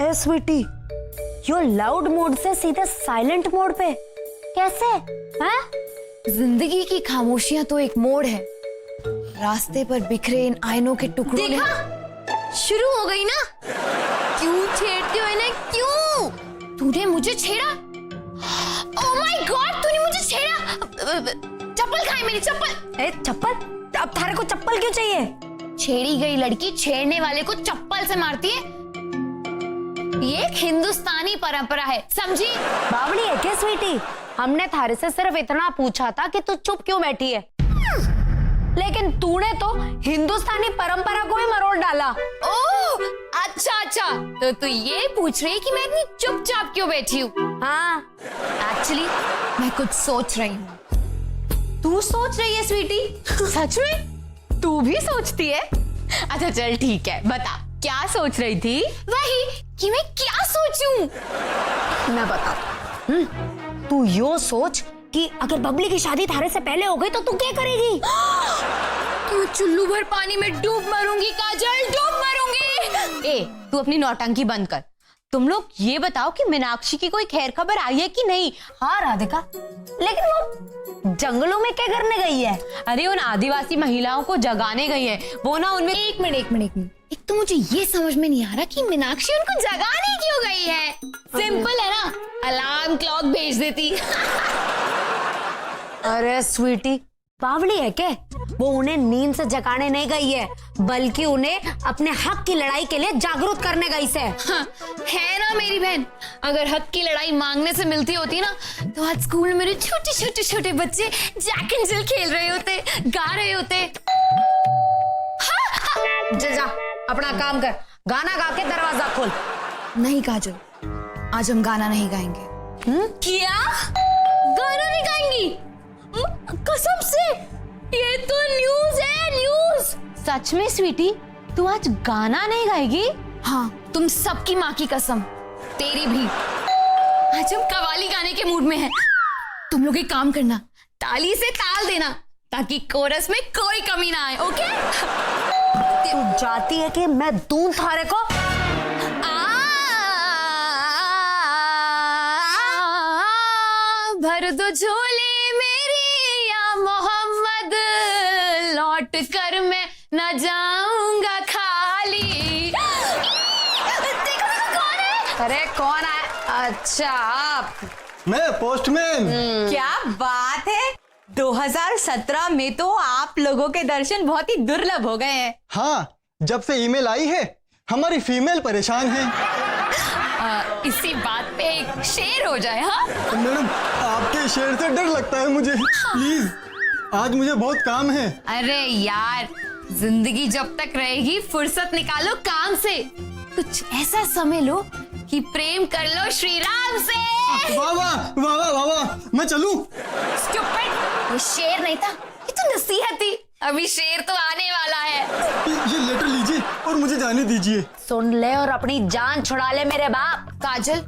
ए स्वीटी, यो loud mode से सीधे silent mode पे कैसे? हैं? जिंदगी की खामोशियां तो एक मोड़ है। रास्ते पर बिखरे इन आईनों के टुकड़ों देखा? शुरू हो गई ना? क्यों छेड़ते हो इन्हें? क्यों? तूने मुझे छेड़ा? ओह माय गॉड, तूने मुझे छेड़ा! चप्पल खाई मेरी चप्पल! ए चप्पल? अब थारे को चप्पल क्यों चाहिए? छेड़ी गई लड़की छेड़ने वाले को चप्पल से मारती है। ये एक हिंदुस्तानी परंपरा है, समझी? बावड़ी है क्या स्वीटी? हमने थारे से सिर्फ इतना पूछा था कि तू चुप क्यों बैठी है, लेकिन तूने तो हिंदुस्तानी परंपरा को ही मरोड़ डाला। ओह अच्छा अच्छा, तो तू ये पूछ रही है कि मैं इतनी चुपचाप क्यों बैठी हूँ? हाँ, एक्चुअली मैं कुछ सोच रही हूँ। तू सोच रही है स्वीटी? सच में? तू भी सोचती है? अच्छा चल ठीक है, बता क्या सोच रही थी? वही कि मैं क्या सोचूं? मैं बताऊं। तू यो सोच कि अगर बबली की शादी थारे से पहले हो गई तो तू क्या करेगी? क्यों चुल्लू भर पानी में डूब मरूंगी काजल, डूब मरूंगी। ए तू अपनी नौटंकी बंद कर। तुम लोग ये बताओ कि मीनाक्षी की कोई खैर खबर आई है कि नहीं? हाँ राधिका, लेकिन वो जंगलों में क्या करने गई है? अरे उन आदिवासी महिलाओं को जगाने गई है। वो ना उनमें एक मिनट। एक तो मुझे ये समझ में नहीं आ रहा कि मीनाक्षी उनको जगाने क्यों गई है। सिंपल है ना, अलार्म क्लॉक भेज देती। अरे स्वीटी, बावड़ी है क्या? वो उन्हें नींद से जगाने नहीं गई है, बल्कि उन्हें अपने हक की लड़ाई के लिए जागरूक करने गई से। हाँ, है ना मेरी बहन, अगर हक की लड़ाई मांगने से मिलती होती ना तो आज स्कूल में मेरे छोटे बच्चे जैक एंड जिल खेल रहे होते, गा रहे होते। जा अपना काम कर, गाना गा के दरवाजा खोल। नहीं काजल, आज हम गाना नहीं गाएंगे। क्या? गाना नहीं गाएंगी? कसम से? ये तो न्यूज़ है, न्यूज़। सच में स्वीटी तू आज गाना नहीं गाएगी? हाँ, तुम सबकी माँ की कसम, तेरी भी। आज हम कव्वाली गाने के मूड में हैं। तुम लोग एक काम करना, ताली से ताल देना ताकि कोरस में कोई कमी ना आए, ओके? तू जाती है कि मैं दूं थारे को? भर दो झोली मेरी या मोहम्मद, लौट कर मैं न जाऊंगा खाली। देखो कौन है? अरे कौन है? अच्छा आप। मैं पोस्टमैन। क्या बात है, 2017 में तो आप लोगों के दर्शन बहुत ही दुर्लभ हो गए हैं। हाँ, जब से ईमेल आई है हमारी फीमेल परेशान है। इसी बात पे एक शेर हो जाए। हाँ मैडम, आपके शेर से डर लगता है मुझे, प्लीज आज मुझे बहुत काम है। अरे यार, जिंदगी जब तक रहेगी फुर्सत निकालो काम से, कुछ ऐसा समय लो कि प्रेम कर लो श्री राम से। वाह वाह वाह वाह वाह वाह, मैं चलूं? स्टूपिड, ये शेर नहीं था, ये तो नसीहत थी। अभी शेर तो आने वाला है। ये लेटर लीजिए और मुझे जाने दीजिए। सुन ले और अपनी जान छुड़ा ले मेरे बाप। काजल,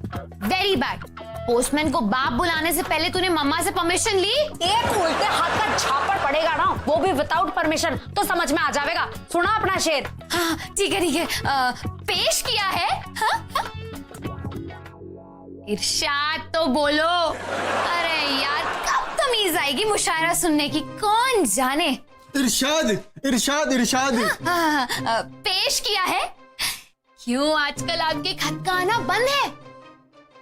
वेरी बैड। पोस्टमैन को बाप बुलाने से पहले तूने मम्मा से परमिशन ली? एक उल्टे हाथ का झापड़ पड़ेगा ना, वो भी विदाउट परमिशन, तो समझ में आ जाएगा। सुना अपना शेर? हाँ ठीक है। पेश किया है। हाँ? इरशाद तो बोलो। अरे यार, कब तमीज आएगी मुशायरा सुनने की, कौन जाने। इरशाद इरशाद इरशाद। पेश किया है। क्यों आजकल आपके खत का आना बंद है?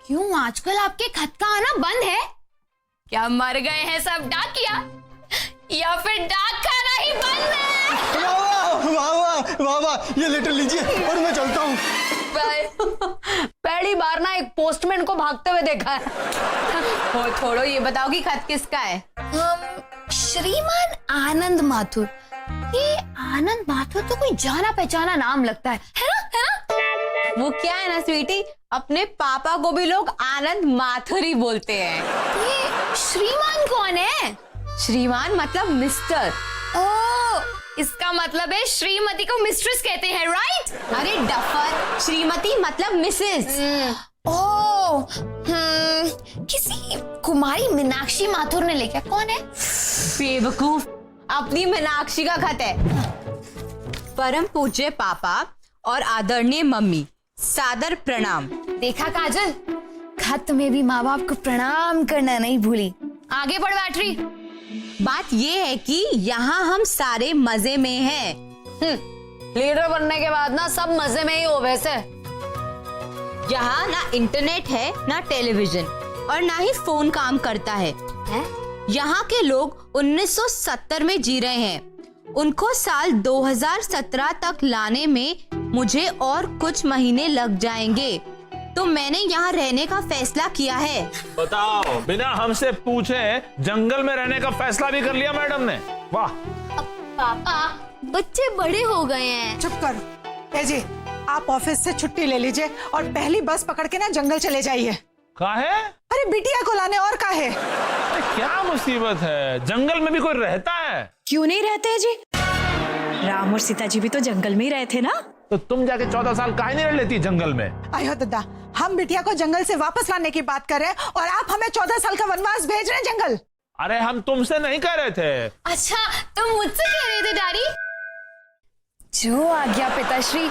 क्यों आजकल आपके खत का आना बंद है? क्या मर गए हैं सब डाकिया, या फिर डाक खाना ही बंद है? वाह वाह वाह वाह वाह, ये लेटर लीजिए और मैं चलता हूँ। पहली बार ना एक पोस्टमैन को भागते हुए देखा है। छोड़ो, ये बताओ कि खत किसका है? श्रीमान आनंद माथुर। ये आनंद माथुर तो कोई जाना पहचाना नाम लगता है ना? वो क्या है ना स्वीटी, अपने पापा को भी लोग आनंद माथुर ही बोलते हैं। ये श्रीमान कौन है? श्रीमान मतलब मिस्टर। ओह, इसका मतलब है श्रीमती को मिस्ट्रेस कहते हैं, राइट? अरे डफर, श्रीमती मतलब मिसेस। ओह, किसी कुमारी मीनाक्षी माथुर ने लिखा। कौन है? बेवकूफ, अपनी मीनाक्षी का खत है। परम पूज्य पापा और आदरणीय मम्मी, सादर प्रणाम। देखा काजल, खत में भी माँ बाप को प्रणाम करना नहीं भूली। आगे बढ़ बैटरी। बात ये है कि यहाँ हम सारे मजे में हैं। लीडर बनने के बाद ना सब मजे में ही हो वैसे। यहाँ ना इंटरनेट है, ना टेलीविजन, और ना ही फोन काम करता है। यहाँ के लोग 1970 में जी रहे हैं। उनको साल 2017 तक लाने में मुझे और कुछ महीने लग जाएंगे, तो मैंने यहाँ रहने का फैसला किया है। बताओ, बिना हमसे पूछे जंगल में रहने का फैसला भी कर लिया मैडम ने। वाह। पापा, बच्चे बड़े हो गए हैं। चुप कर। ए जी, आप ऑफिस से छुट्टी ले लीजिए और पहली बस पकड़ के ना जंगल चले जाइए। काहे? अरे बिटिया को लाने, और काहे? अरे क्या मुसीबत है, जंगल में भी कोई रहता है? क्यों नहीं रहते हैं जी? राम और सीता जी भी तो जंगल में ही रहे थे ना। तो तुम जाके 14 साल काहे नहीं रह लेती जंगल में? आयो दादा, हम बिटिया को जंगल से वापस लाने की बात कर रहे हैं और आप हमें 14 साल का वनवास भेज रहे हैं जंगल। अरे हम तुमसे नहीं कह रहे थे। अच्छा, तुम मुझसे कह रहे थे डैडी? जो आ गया पिताश्री,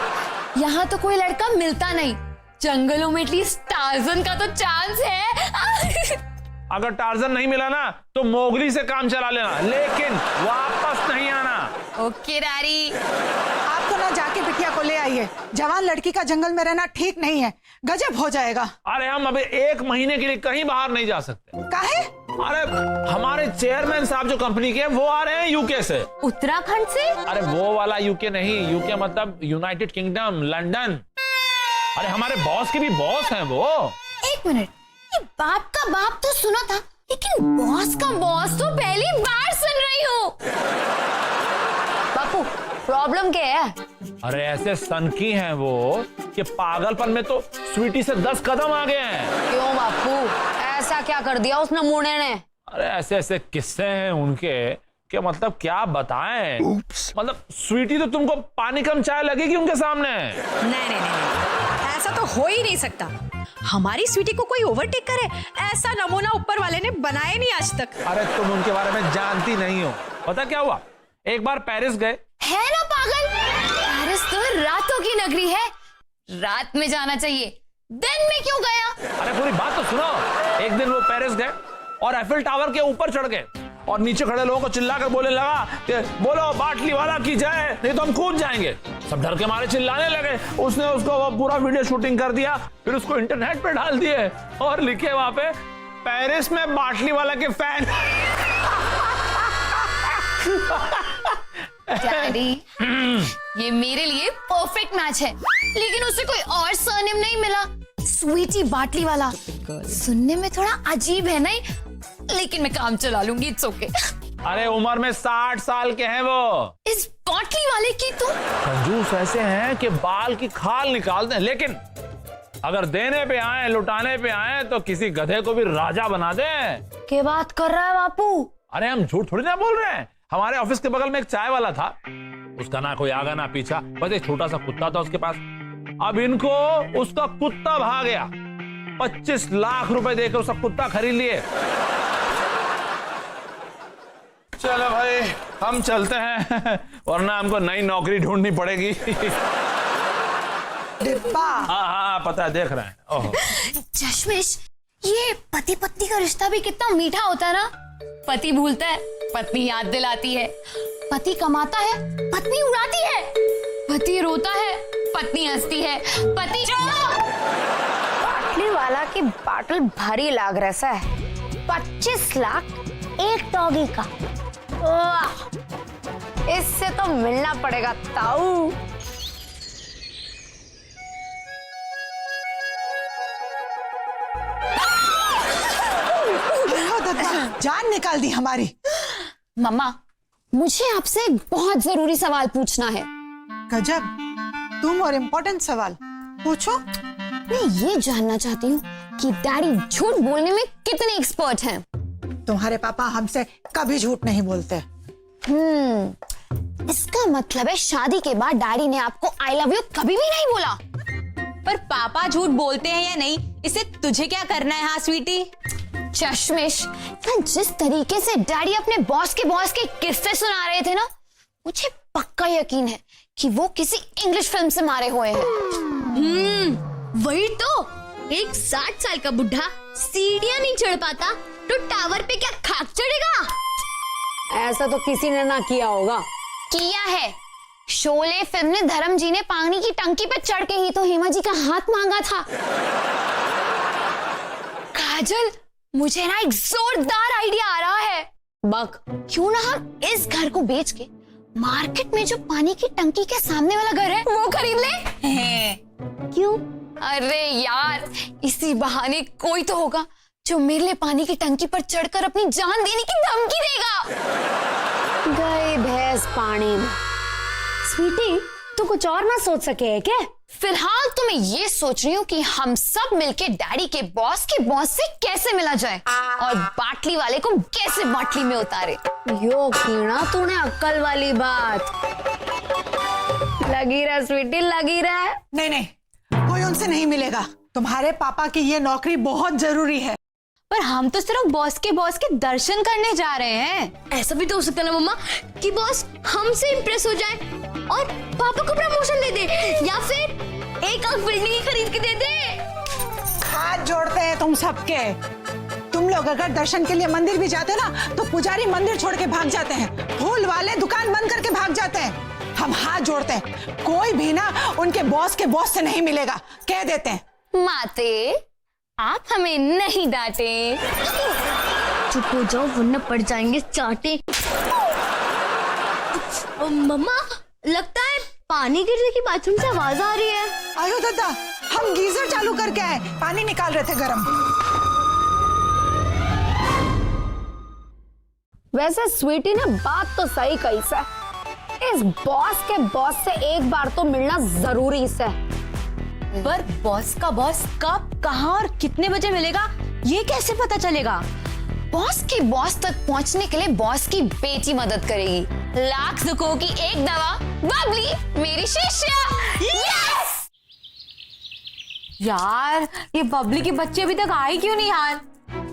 यहाँ तो कोई लड़का मिलता नहीं। जंगलों में एटलीस्ट टार्जन का तो चांस है। अगर टार्जन नहीं मिला ना तो मोगली से काम चला लेना, लेकिन वापस नहीं आना। Okay daddy. आप तो ना जाके बिटिया को ले आइए। जवान लड़की का जंगल में रहना ठीक नहीं है, गजब हो जाएगा। अरे हम अभी 1 महीने के लिए कहीं बाहर नहीं जा सकते। काहे? अरे हमारे चेयरमैन साहब जो कंपनी के, वो आ रहे हैं यूके से। उत्तराखंड से? अरे वो वाला यूके नहीं, यूके मतलब यूनाइटेड किंगडम, लंदन। अरे हमारे बॉस के भी बॉस हैं वो। एक मिनट, ये बाप का बाप तो सुना था, लेकिन बॉस का बॉस तो पहली बार सुन रही हूँ। बापू, प्रॉब्लम क्या है? अरे ऐसे सनकी हैं वो कि पागलपन में तो स्वीटी से 10 कदम आगे हैं। क्यों बापू, ऐसा क्या कर दिया उस नमूने ने? अरे ऐसे ऐसे किस्से हैं उनके कि मतलब क्या बताएं। मतलब स्वीटी तो तुमको पानी कम चाय लगेगी उनके सामने। नहीं, ऐसा तो हो ही नहीं सकता। हमारी स्वीटी को कोई ओवरटेक करे, ऐसा नमूना ऊपर वाले ने बनाया नहीं आज तक। अरे तुम उनके बारे में जानती नहीं हो। पता क्या हुआ, एक बार पेरिस गए। है ना पागल, पेरिस तो रातों की नगरी है, रात में जाना चाहिए, दिन में क्यों गया? अरे पूरी बात तो सुनो। एक दिन वो पेरिस गए और एफिल टावर के ऊपर चढ़ गए और नीचे खड़े लोगों को चिल्लाकर बोलने लगा कि बोलो बाटली वाला की जाए, नहीं तो हम कूद जाएंगे। सब डर के मारे चिल्लाने लगे। उसने उसको वो पूरा वीडियो शूटिंग कर दिया, फिर उसको इंटरनेट पे डाल दिए और लिखे वहां पे, पेरिस में बाटली वाला के फैन। डैडी, ये मेरे लिए परफेक्ट मैच है, लेकिन उसे कोई और सरनेम नहीं मिला। स्वीटी बाटली वाला सुनने में थोड़ा अजीब है नहीं, लेकिन मैं काम चला लूंगी, इट्स ओके। अरे उम्र में 60 साल के हैं वो। इस बाटली वाले की तो कंजूस ऐसे हैं कि बाल की खाल निकालते हैं, लेकिन अगर देने पे आए, लुटाने पे आए तो किसी गधे को भी राजा बना दे। क्या बात कर रहा है बापू? अरे हम झूठ थोड़ी ना बोल रहे हैं। हमारे ऑफिस के बगल में एक चाय वाला था, उसका ना कोई आगा ना पीछा, बस एक छोटा सा कुत्ता था उसके पास। अब इनको उसका कुत्ता भा गया, 25 लाख रुपए देकर उसका कुत्ता खरीद लिए। चलो भाई हम चलते हैं, वरना हमको नई नौकरी ढूंढनी पड़ेगी। डिब्बा। हाँ पता है, देख रहे हैं। ओह चश्मिश, ये पति पत्नी का रिश्ता भी कितना मीठा होता है ना। पति भूलता है, पत्नी याद दिलाती है। पति कमाता है, पत्नी उड़ाती है। पति रोता है, पत्नी हंसती है। पति बाटली वाला की बाटल भारी लाग रहा है। 25 लाख एक डॉगी का। इससे तो मिलना पड़ेगा ताऊ। जान निकाल दी हमारी। मम्मा, मुझे आपसे एक बहुत जरूरी सवाल पूछना है। गजब, तुम और इम्पोर्टेंट सवाल पूछो। मैं ये जानना चाहती हूँ कि डैडी झूठ बोलने में कितने एक्सपर्ट हैं। तुम्हारे पापा हमसे कभी झूठ नहीं बोलते। इसका मतलब है शादी के बाद डैडी ने आपको आई लव यू कभी भी नहीं बोला। पर पापा झूठ बोलते हैं या नहीं, इसे तुझे क्या करना है? हाँ स्वीटी। चश्मिश, जिस तरीके से डैडी अपने बॉस के किस्से सुना रहे थे ना, मुझे पक्का यकीन है कि वो किसी इंग्लिश फिल्म से मारे हुए हैं। वही तो, एक 60 साल का बुढ़ा सीढ़ियां नहीं चढ़ पाता तो टावर पे क्या खाक चढ़ेगा? ऐसा तो किसी ने ना किया होगा। किया है। शोले फिल्म ने धर्म जी ने पानी की टंकी पर चढ़ के ही तो हेमा जी का हाथ मांगा था। काजल, मुझे ना एक जोरदार आइडिया आ रहा है। बक, क्यों ना हम इस घर को बेच के मार्केट में जो पानी की टंकी के सामने वाला घर है वो खरीद ले? क्यों? अरे यार, इसी बहाने कोई तो होगा जो मेरे लिए पानी की टंकी पर चढ़कर अपनी जान देने की धमकी देगा। गई भैंस पानी में। स्वीटी, तू कुछ और ना सोच सके है क्या? फिलहाल तो मैं ये सोच रही हूँ कि हम सब मिलके डैडी के बॉस से कैसे मिला जाए और बाटली वाले को कैसे बाटली में उतारे। यो कीड़ा, तूने अक्ल वाली बात। लगी रहा स्वीटी, लगी रहा। नहीं नहीं, कोई उनसे नहीं मिलेगा। तुम्हारे पापा की ये नौकरी बहुत जरूरी है। पर हम तो सिर्फ बॉस के दर्शन करने जा रहे हैं। ऐसा भी तो हो सकता है ना मम्मा कि बॉस हमसे इम्प्रेस हो जाए और पापा को प्रमोशन दे दे, या फिर एक आध बिल्डिंग खरीद के दे दे। हाथ जोड़ते हैं तुम सबके। तुम लोग अगर दर्शन के लिए मंदिर भी जाते ना तो पुजारी मंदिर छोड़ के भाग जाते हैं, फूल वाले दुकान बंद करके भाग जाते हैं। हम हाथ जोड़ते हैं, कोई भी ना उनके बॉस के बॉस से नहीं मिलेगा, कह देते हैं। माते, आप हमें नहीं डांटे। चुप हो जाओ वरना पड़ जाएंगे चाटे। मम्मा, लगता है पानी गिरने की बाथरूम से आवाज आ रही है। आयो दादा, हम गीजर चालू करके आए, पानी निकाल रहे थे गरम। वैसे स्वीटी ने बात तो सही कही से। इस बॉस के बॉस से एक बार तो मिलना जरूरी से। पर बॉस का बॉस कब, कहां और कितने बजे मिलेगा ये कैसे पता चलेगा? बॉस के बॉस तक पहुंचने के लिए बॉस की बेटी मदद करेगी। लाख दुखों की एक दवा, बबली मेरी शिष्या। यस! यार, ये बबली के बच्चे अभी तक आए क्यों नहीं यार?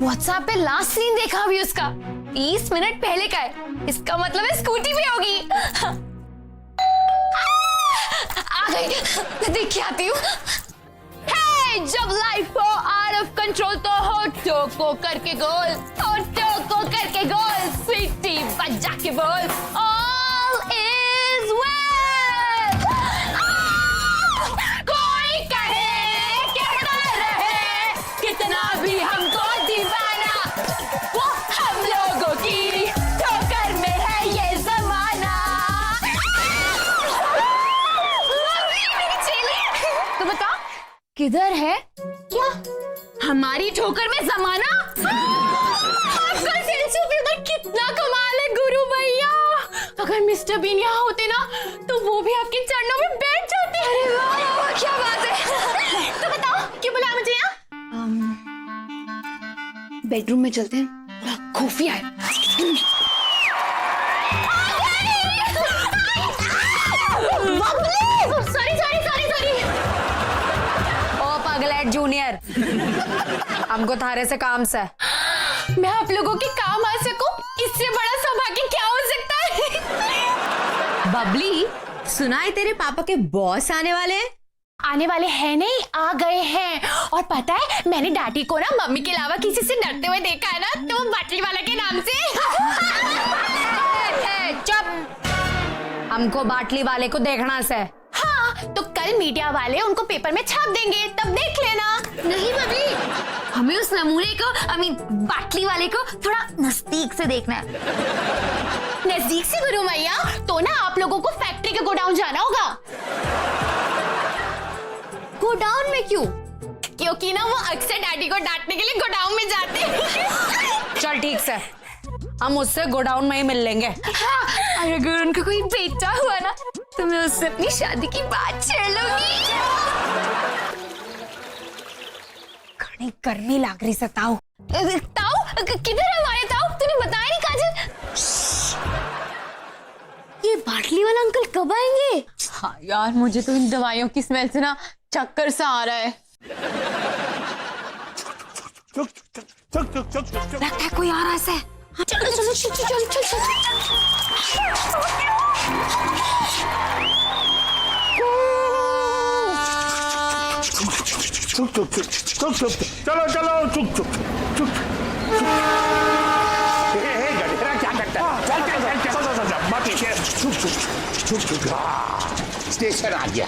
व्हाट्सएप पे लास्ट सीन देखा अभी उसका, 30 मिनट पहले का है। इसका मतलब है स्कूटी पे होगी। आ गई, मैं देख के आती हूँ। जब लाइफ हो आउट ऑफ कंट्रोल तो होठों को करके गोल, होठों को करके गोल, स्वीटी बजा के बोल, ऑल इज वेल। कोई कहे कितना रहे, कितना भी हमको दीवाना, वो हम लोगों की ठोकर में है ये जमाना। तो बता, किधर है? क्या हमारी ठोकर में जमाना? आपका सेंस ऑफ ह्यूमर कितना कमाल है गुरु भैया। अगर मिस्टर बीन यहाँ होते ना तो वो भी आपके चरणों में बैठ जाते। अरे वाह, क्या बात है। तो बताओ, क्यों बुलाया मुझे यहाँ? बेडरूम में चलते हैं, खुफिया है। जूनियर, हमको थारे से काम से। मैं आप लोगों के काम आ सकूं, इससे बड़ा सौभाग्य क्या हो सकता है? बबली, सुना है तेरे पापा के बॉस आने वाले हैं? आने वाले हैं नहीं, आ गए हैं। और पता है, मैंने डाटी को ना मम्मी के अलावा किसी से डरते हुए देखा है ना, तो वो बाटली वाला के नाम से। चुप, हमको बाटली वाले को देखना से। हाँ, तो कल मीडिया वाले उनको पेपर में छाप देंगे, तब देख लेना। नहीं बबली, हमें उस नमूने को, बाटली वाले को थोड़ा नजदीक से देखना है। नजदीक से गुरु मैया, तो ना आप लोगों को फैक्ट्री के गोडाउन जाना होगा। गोडाउन में क्यों? क्योंकि ना वो अक्सर डैडी को डांटने के लिए गोडाउन में जाते हैं। चल ठीक से, हम उससे गोडाउन में ही मिल लेंगे। हाँ, अगर उनका कोई बेटा हुआ ना तो मैं उससे अपनी शादी की बात छेड़ लूंगी। घनी गर्मी लाग रही से। ताऊ, ताऊ किधर है हमारे ताऊ? तूने बताया नहीं काजल। ये बाटली वाला अंकल कब आएंगे? हाँ यार, मुझे तो इन दवाइयों की स्मेल से ना चक्कर सा आ रहा है। लगता है कोई आ रहा है। चलो चलो चलो चलो चलो चलो। चुप चुप चुप चुप चुप चलो चलो चुप चुप चुप गधेरा क्या करता है? चल चल चल चल चल मत पीछे चुप चुप चुप चुप स्टेशन आ गया।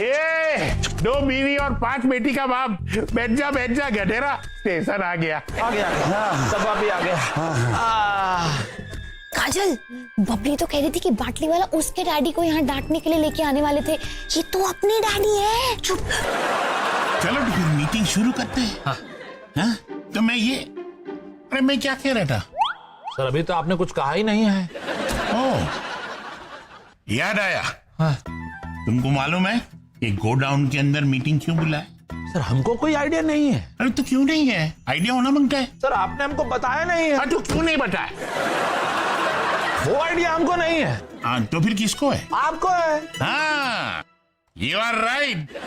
ए 2 बीवी और 5 बेटी का बाप, बैठ जा गधेरा, स्टेशन आ गया। आ गया सब अभी आ गया। काजल, बबली तो कह रही थी कि बाटली वाला उसके डैडी को यहाँ डांटने के लिए लेके आने वाले थे। ये तो अपने डैडी है। चुप। चलो तो फिर मीटिंग शुरू करते हैं। हाँ? तो मैं क्या कह रहा था? सर अभी तो आपने कुछ कहा ही नहीं है। ओह, याद आया। हाँ। तुमको मालूम है कि गोडाउन के अंदर मीटिंग क्यों बुलाए? सर हमको कोई आइडिया नहीं है। अरे तो क्यों नहीं है? आइडिया होना मांगता है। सर आपने हमको बताया नहीं है। तो क्यों नहीं बताया? वो आइडिया हमको नहीं है। हाँ तो फिर किसको है? आपको है। हाँ, यू आर राइट।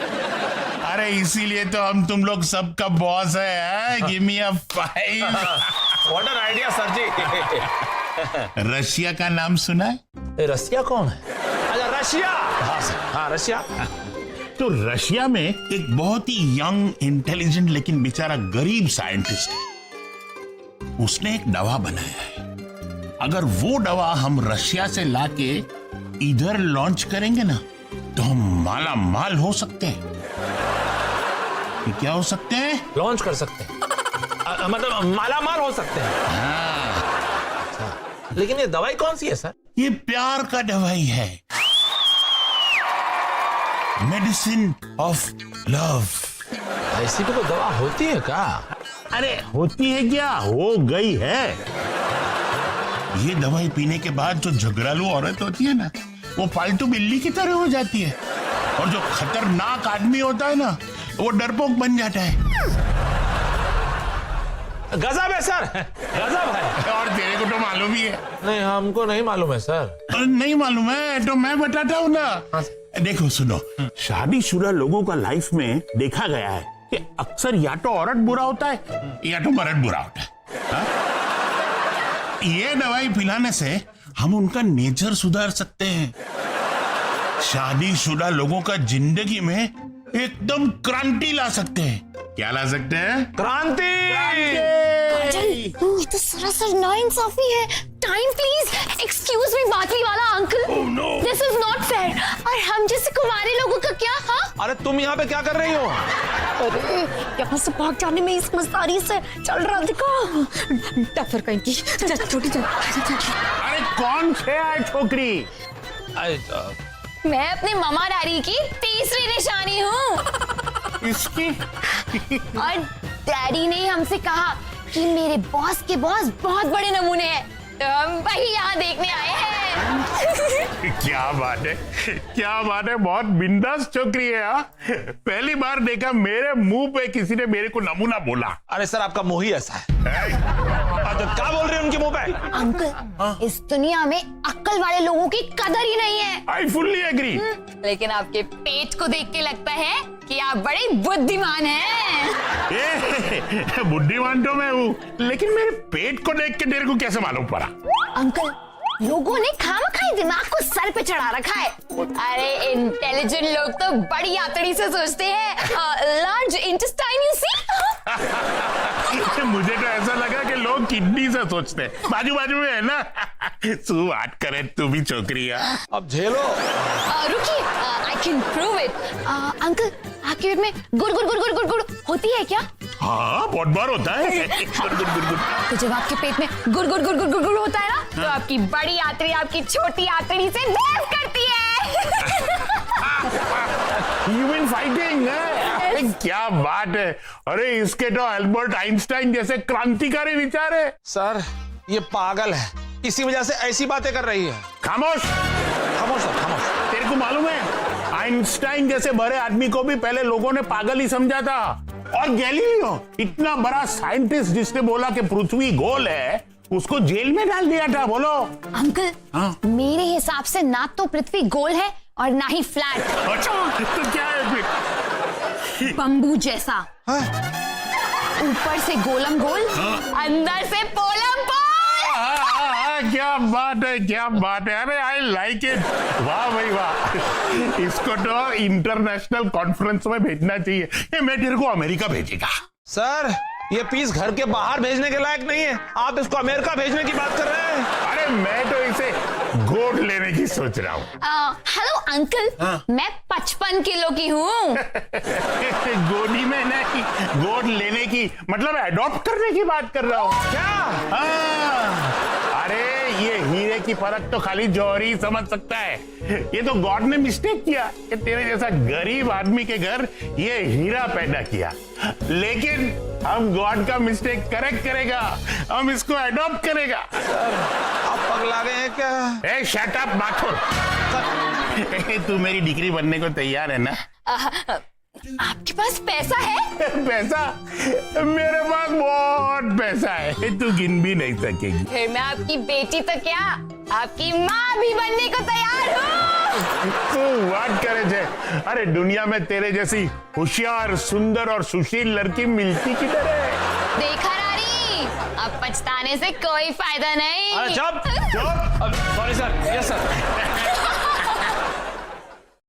अरे इसीलिए तो हम तुम लोग सबका बॉस है। Give me a 5। What an idea sir ji. Russia का नाम सुना है? रशिया कौन है? अच्छा रशिया। हाँ सर, हाँ रशिया। तो रशिया में एक बहुत ही यंग इंटेलिजेंट लेकिन बेचारा गरीब साइंटिस्ट है। उसने एक दवा बनाया है। अगर वो दवा हम रशिया से लाके इधर लॉन्च करेंगे ना तो हम माला माल हो सकते हैं। ये क्या हो सकते हैं? लॉन्च कर सकते हैं। मतलब मालामाल हो सकते हैं। हाँ। अच्छा, लेकिन ये दवाई कौन सी है सर? ये प्यार का दवाई है। Medicine of love. ऐसी भी कोई दवा होती है क्या? अरे होती है क्या, हो गई है। ये दवाई पीने के बाद जो झगड़ालू औरत होती है ना, वो पालतू बिल्ली की तरह हो जाती है। और जो खतरनाक आदमी होता है ना, वो डरपोक बन जाता है। गजब है सर, गजब है। और तेरे को तो मालूम ही है। नहीं हमको नहीं मालूम है सर। नहीं मालूम है तो मैं बताता हूँ ना। देखो सुनो, शादीशुदा लोगों का लाइफ में देखा गया है कि अक्सर या तो औरत बुरा होता है या तो मर्द बुरा होता है। हाँ? ये दवाई पिलाने से हम उनका नेचर सुधार सकते हैं। शादीशुदा लोगों का जिंदगी में एकदम क्रांति ला सकते हैं। क्या ला सकते हैं? क्रांति। काजल, ये तो सरासर नाइंसाफी है। Time please. एक्सक्यूज मी बाटली वाला uncle. This is not fair. और हम जैसे कुंवारे लोगों का क्या? हाँ? अरे तुम यहाँ पे क्या कर रही हो? अरे यहाँ से भाग जाने में इस मस्तारी से चल रहा देखो। डफर कहीं की। छोटी चल। अरे कौन से है छोकरी? मैं अपने मामा डैडी की तीसरी निशानी हूँ। इसकी और डैडी ने हमसे कहा कि मेरे बॉस के बॉस बहुत बड़े नमूने हैं, तो हम वही यहाँ देखने आए हैं। क्या बात है, क्या बात है। बहुत बिंदास छोकरी है। हाँ? पहली बार देखा मेरे मुंह पे किसी ने मेरे को नमूना बोला। अरे सर आपका मुंह ही ऐसा है। तो क्या बोल रहे हैं उनके मुंह पे? अंकल, इस दुनिया में अक्ल वाले लोगों की कदर ही नहीं है। I fully agree. लेकिन आपके पेट को देख के लगता है कि आप बड़े बुद्धिमान हैं। बुद्धिमान तो मैं हूँ, लेकिन मेरे पेट को देख के तेरे को कैसे मालूम पड़ा? अंकल, लोगों ने खामखाई दिमाग को सर पे चढ़ा रखा है। अरे इंटेलिजेंट लोग तो बड़ी आतड़ी से सोचते हैं। Large intestine you see. मुझे तो ऐसा लगा कि लोग किडनी से सोचते हैं। बाजू बाजू में है ना। तू बात करे, तू भी छोकरी है। अब झेलो। रुकिए, I can prove it. Uncle, आपके पेट में गुड़ गुड़ गुड़ गुड़ गुड़ गुड़ होती है क्या? हाँ बहुत बार होता है। गुड़ गुड़ गुड़ गुड़। तो जब आपके पेट में गुड़ गुड़ गुड़ गुड़ गुड़ गुड़ होता है ना, तो आपकी बड़ी आतड़ी आपकी छोटी आतड़ी से वेव करती है। Human fighting है? अरे क्या बात है। अरे इसके तो अल्बर्ट आइंस्टाइन जैसे क्रांतिकारी विचार है। सर ये पागल है, इसी वजह से ऐसी बातें कर रही है। खामोश खामोश सर, खामोश। तेरे को मालूम है, आइंस्टाइन जैसे बड़े आदमी को भी पहले लोगों ने पागल ही समझा था। और गैलीलियो, इतना बड़ा साइंटिस्ट जिसने बोला कि पृथ्वी गोल है, उसको जेल में डाल दिया था। बोलो अंकल, मेरे हिसाब से ना तो पृथ्वी गोल है और ना ही फ्लैट। अच्छा तो क्या है फिर? बम्बू जैसा। ऊपर से गोलम गोल, अंदर से पोलम पोल। क्या बात है, क्या बात है। अरे आई लाइक इट, वाह भाई वाह। इसको तो इंटरनेशनल कॉन्फ्रेंस में भेजना चाहिए। ये मैं तेरे को अमेरिका भेजेगा। सर ये पीस घर के बाहर भेजने के लायक नहीं है, आप इसको अमेरिका भेजने की बात कर रहे हैं। अरे मैं तो इसे गोद लेने की सोच रहा हूँ। हेलो अंकल, मैं 55 किलो की हूँ। गोदी में नहीं, गोद लेने की मतलब अडॉप्ट करने की बात कर रहा हूँ। क्या? अरे ये हीरे की फर्क तो खाली जौहरी ही समझ सकता है। ये तो गॉड ने मिस्टेक किया कि तेरे जैसा गरीब आदमी के घर ये हीरा पैदा किया, लेकिन हम गॉड का मिस्टेक करेक्ट करेगा, हम इसको अडॉप्ट करेगा। आप पगला गए हैं क्या? ए शट अप माथुर। तू मेरी डिग्री बनने को तैयार है ना? आपके पास पैसा है? पैसा? मेरे पास बहुत पैसा है, तू गिन भी नहीं सकेगी। फिर मैं आपकी बेटी तो क्या, आपकी माँ भी बनने को तैयार हूँ। तू बात करे छे? अरे दुनिया में तेरे जैसी होशियार, सुंदर और सुशील लड़की मिलती किधर है? देखा रानी, अब पछताने से कोई फायदा नहीं। अरे चुप। Sorry sir, yes sir.